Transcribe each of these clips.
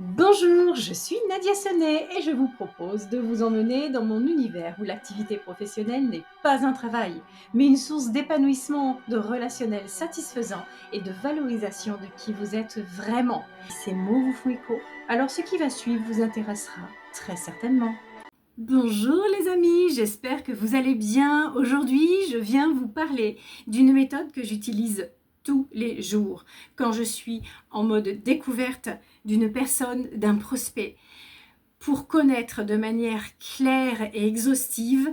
Bonjour, je suis Nadia Sonnet et je vous propose de vous emmener dans mon univers où l'activité professionnelle n'est pas un travail, mais une source d'épanouissement, de relationnel satisfaisant et de valorisation de qui vous êtes vraiment. Ces mots vous font écho, alors ce qui va suivre vous intéressera très certainement. Bonjour les amis, j'espère que vous allez bien. Aujourd'hui, je viens vous parler d'une méthode que j'utilise tous les jours quand je suis en mode découverte d'une personne, d'un prospect, pour connaître de manière claire et exhaustive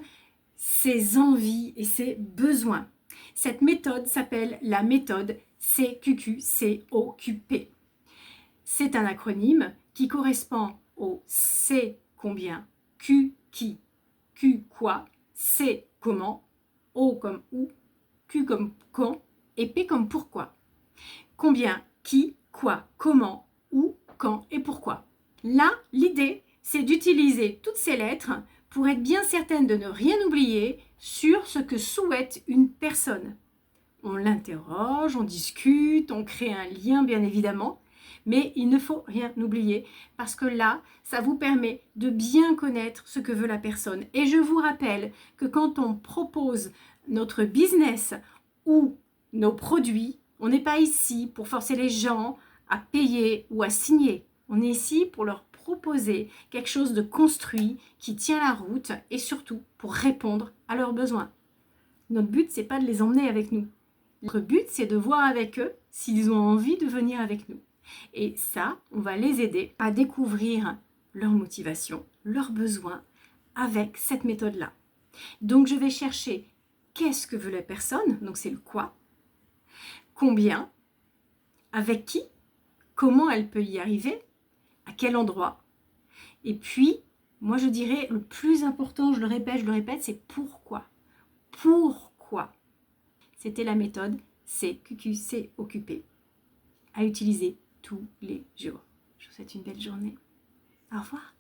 ses envies et ses besoins. Cette méthode s'appelle la méthode CQQ-COQP. C'est un acronyme qui correspond au C combien, Q qui, Q quoi, C comment, O comme où, Q comme quand et P comme pourquoi. Combien, qui, quoi, comment, où, quand et pourquoi. Là, l'idée, c'est d'utiliser toutes ces lettres pour être bien certaine de ne rien oublier sur ce que souhaite une personne. On l'interroge, on discute, on crée un lien bien évidemment, mais il ne faut rien oublier parce que là, ça vous permet de bien connaître ce que veut la personne. Et je vous rappelle que quand on propose notre business ou nos produits, on n'est pas ici pour forcer les gens à payer ou à signer. On est ici pour leur proposer quelque chose de construit qui tient la route et surtout pour répondre à leurs besoins. Notre but, c'est pas de les emmener avec nous. Notre but, c'est de voir avec eux s'ils ont envie de venir avec nous. Et ça, on va les aider à découvrir leur motivation, leurs besoins avec cette méthode-là. Donc, je vais chercher qu'est-ce que veut la personne, donc c'est le quoi, combien, avec qui, comment elle peut y arriver, à quel endroit. Et puis, moi je dirais, le plus important, je le répète, c'est pourquoi. Pourquoi? C'était la méthode CQQ, occupé à utiliser tous les jours. Je vous souhaite une belle journée. Au revoir.